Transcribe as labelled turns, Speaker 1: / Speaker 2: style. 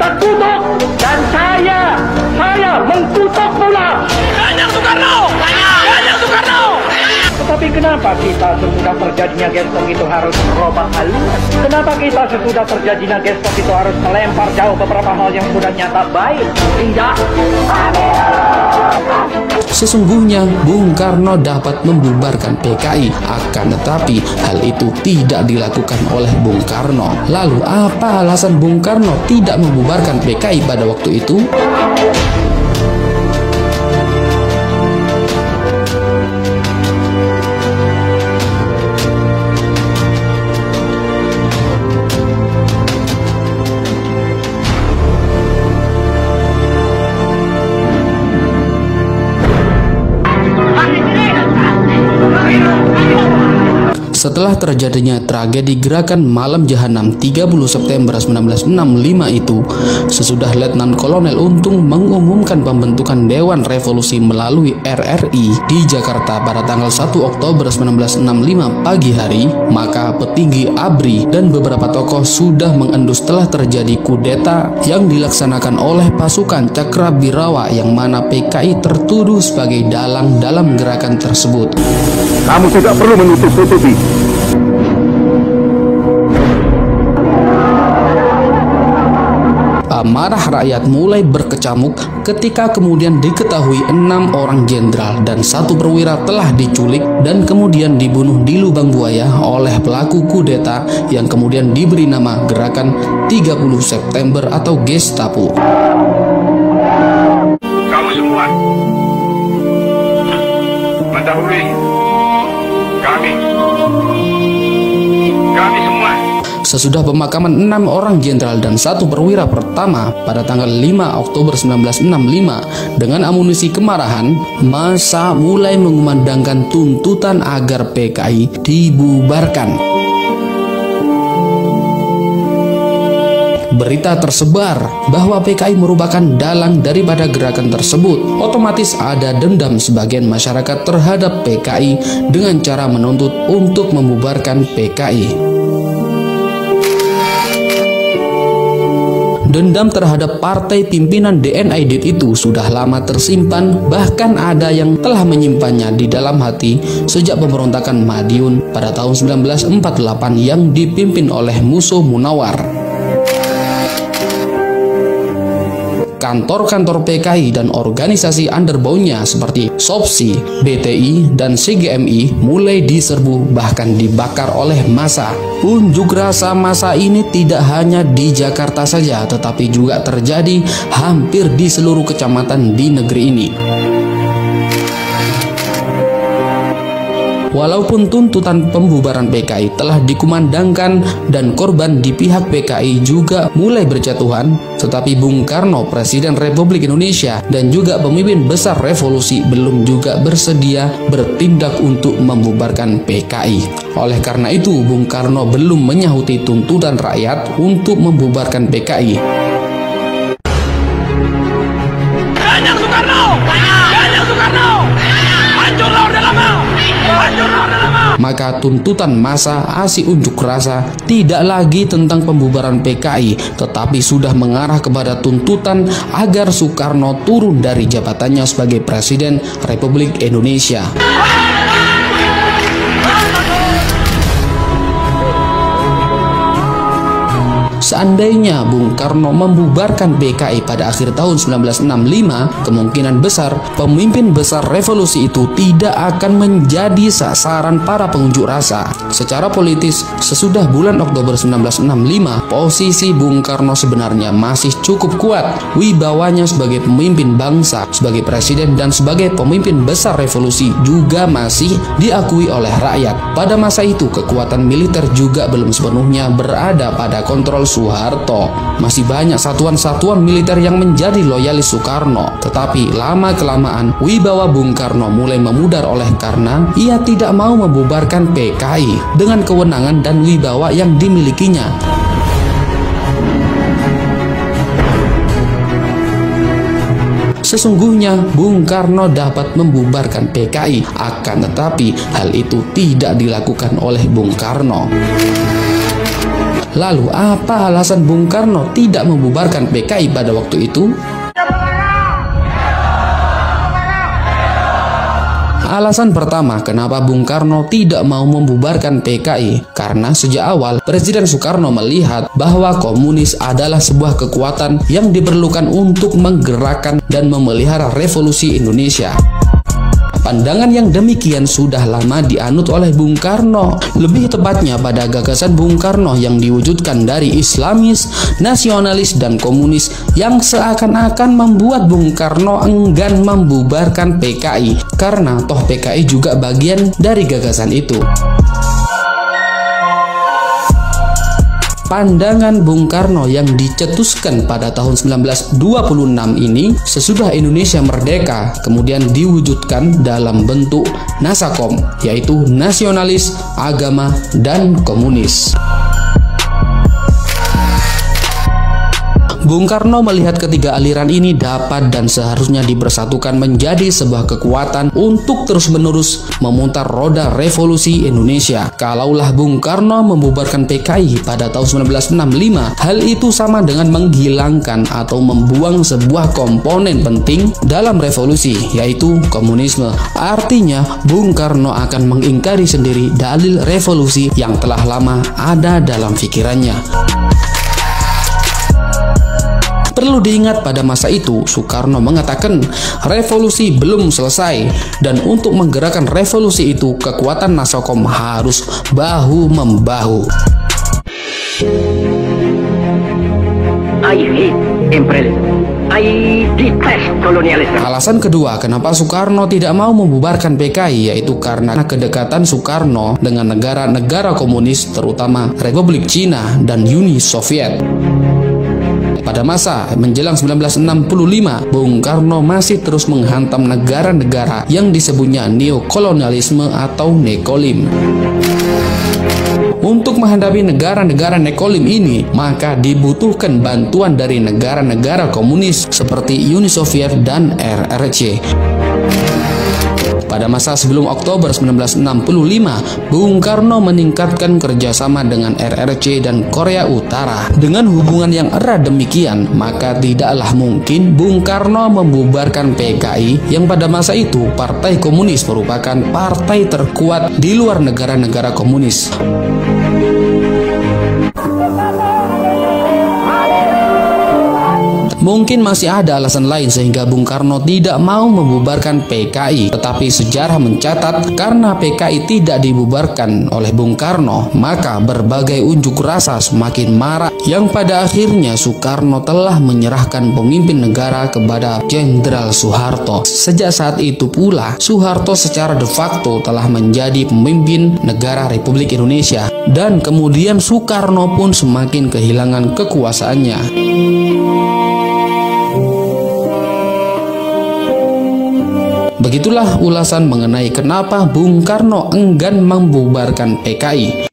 Speaker 1: terkutuk, dan saya mengkutuk pula.
Speaker 2: Ganjar Soekarno! Ganjar Soekarno!
Speaker 1: Tetapi kenapa kita sesudah terjadinya gestop itu harus merubah haluan? Kenapa kita sesudah terjadinya gestop itu harus melempar jauh beberapa hal yang sudah nyata baik? Tidak.
Speaker 3: Sesungguhnya Bung Karno dapat membubarkan PKI, akan tetapi hal itu tidak dilakukan oleh Bung Karno. Lalu apa alasan Bung Karno tidak membubarkan PKI pada waktu itu? Setelah terjadinya tragedi Gerakan Malam Jahanam 30 September 1965 itu, sesudah Letnan Kolonel Untung mengumumkan pembentukan Dewan Revolusi melalui RRI di Jakarta pada tanggal 1 Oktober 1965 pagi hari, maka petinggi ABRI dan beberapa tokoh sudah mengendus telah terjadi kudeta yang dilaksanakan oleh pasukan Cakrabirawa yang mana PKI tertuduh sebagai dalang dalam gerakan tersebut.
Speaker 4: Kamu tidak perlu menutup-tutupi.
Speaker 3: Amarah rakyat mulai berkecamuk ketika kemudian diketahui 6 orang jenderal dan 1 perwira telah diculik dan kemudian dibunuh di lubang buaya oleh pelaku kudeta yang kemudian diberi nama Gerakan 30 September atau Gestapo.
Speaker 4: Kamu semua mendahului kami semua.
Speaker 3: Sesudah pemakaman 6 orang jenderal dan 1 perwira pertama pada tanggal 5 Oktober 1965 dengan amunisi kemarahan, massa mulai mengumandangkan tuntutan agar PKI dibubarkan. Berita tersebar bahwa PKI merupakan dalang daripada gerakan tersebut. Otomatis ada dendam sebagian masyarakat terhadap PKI dengan cara menuntut untuk membubarkan PKI. Dendam terhadap partai pimpinan DNID itu sudah lama tersimpan, bahkan ada yang telah menyimpannya di dalam hati sejak pemberontakan Madiun pada tahun 1948 yang dipimpin oleh Musuh Munawar. Kantor-kantor PKI dan organisasi underbownya seperti SOPSI, BTI, dan CGMI mulai diserbu bahkan dibakar oleh massa. Unjuk rasa massa ini tidak hanya di Jakarta saja, tetapi juga terjadi hampir di seluruh kecamatan di negeri ini. Walaupun tuntutan pembubaran PKI telah dikumandangkan dan korban di pihak PKI juga mulai berjatuhan, tetapi Bung Karno, Presiden Republik Indonesia, dan juga pemimpin besar revolusi belum juga bersedia bertindak untuk membubarkan PKI. Oleh karena itu, Bung Karno belum menyahuti tuntutan rakyat untuk membubarkan PKI.
Speaker 2: Ganjar Soekarno! Ganjar Soekarno! Hancurlah Orde Lama! Hancurlah Orde Lama!
Speaker 3: Maka tuntutan massa aksi unjuk rasa tidak lagi tentang pembubaran PKI, tetapi sudah mengarah kepada tuntutan agar Soekarno turun dari jabatannya sebagai Presiden Republik Indonesia. Seandainya Bung Karno membubarkan PKI pada akhir tahun 1965, kemungkinan besar pemimpin besar revolusi itu tidak akan menjadi sasaran para pengunjuk rasa. Secara politis, sesudah bulan Oktober 1965, posisi Bung Karno sebenarnya masih cukup kuat. Wibawanya sebagai pemimpin bangsa, sebagai presiden, dan sebagai pemimpin besar revolusi juga masih diakui oleh rakyat. Pada masa itu, kekuatan militer juga belum sepenuhnya berada pada kontrol Soeharto. Masih banyak satuan-satuan militer yang menjadi loyalis Soekarno. Tetapi lama-kelamaan wibawa Bung Karno mulai memudar oleh karena ia tidak mau membubarkan PKI dengan kewenangan dan wibawa yang dimilikinya. Sesungguhnya Bung Karno dapat membubarkan PKI, akan tetapi hal itu tidak dilakukan oleh Bung Karno. Lalu apa alasan Bung Karno tidak membubarkan PKI pada waktu itu? Alasan pertama kenapa Bung Karno tidak mau membubarkan PKI, karena sejak awal Presiden Soekarno melihat bahwa komunis adalah sebuah kekuatan yang diperlukan untuk menggerakkan dan memelihara revolusi Indonesia. Pandangan yang demikian sudah lama dianut oleh Bung Karno, lebih tepatnya pada gagasan Bung Karno yang diwujudkan dari Islamis, nasionalis, dan komunis yang seakan-akan membuat Bung Karno enggan membubarkan PKI, karena toh PKI juga bagian dari gagasan itu. Pandangan Bung Karno yang dicetuskan pada tahun 1926 ini sesudah Indonesia merdeka kemudian diwujudkan dalam bentuk Nasakom, yaitu nasionalis, agama, dan komunis. Bung Karno melihat ketiga aliran ini dapat dan seharusnya dipersatukan menjadi sebuah kekuatan untuk terus-menerus memutar roda revolusi Indonesia. Kalaulah Bung Karno membubarkan PKI pada tahun 1965, hal itu sama dengan menghilangkan atau membuang sebuah komponen penting dalam revolusi, yaitu komunisme. Artinya, Bung Karno akan mengingkari sendiri dalil revolusi yang telah lama ada dalam pikirannya. Perlu diingat pada masa itu, Soekarno mengatakan revolusi belum selesai dan untuk menggerakkan revolusi itu kekuatan Nasakom harus bahu-membahu.
Speaker 1: I hate imperialism. I detest colonialism.
Speaker 3: Alasan kedua kenapa Soekarno tidak mau membubarkan PKI yaitu karena kedekatan Soekarno dengan negara-negara komunis terutama Republik Cina dan Uni Soviet. Pada masa menjelang 1965, Bung Karno masih terus menghantam negara-negara yang disebutnya neokolonialisme atau nekolim. Untuk menghadapi negara-negara nekolim ini, maka dibutuhkan bantuan dari negara-negara komunis seperti Uni Soviet dan RRC. Pada masa sebelum Oktober 1965, Bung Karno meningkatkan kerjasama dengan RRC dan Korea Utara. Dengan hubungan yang erat demikian, maka tidaklah mungkin Bung Karno membubarkan PKI yang pada masa itu Partai Komunis merupakan partai terkuat di luar negara-negara komunis. Mungkin masih ada alasan lain sehingga Bung Karno tidak mau membubarkan PKI, tetapi sejarah mencatat karena PKI tidak dibubarkan oleh Bung Karno, maka berbagai unjuk rasa semakin marak yang pada akhirnya Soekarno telah menyerahkan pemimpin negara kepada Jenderal Soeharto. Sejak saat itu pula Soeharto secara de facto telah menjadi pemimpin negara Republik Indonesia dan kemudian Soekarno pun semakin kehilangan kekuasaannya. Begitulah ulasan mengenai kenapa Bung Karno enggan membubarkan PKI.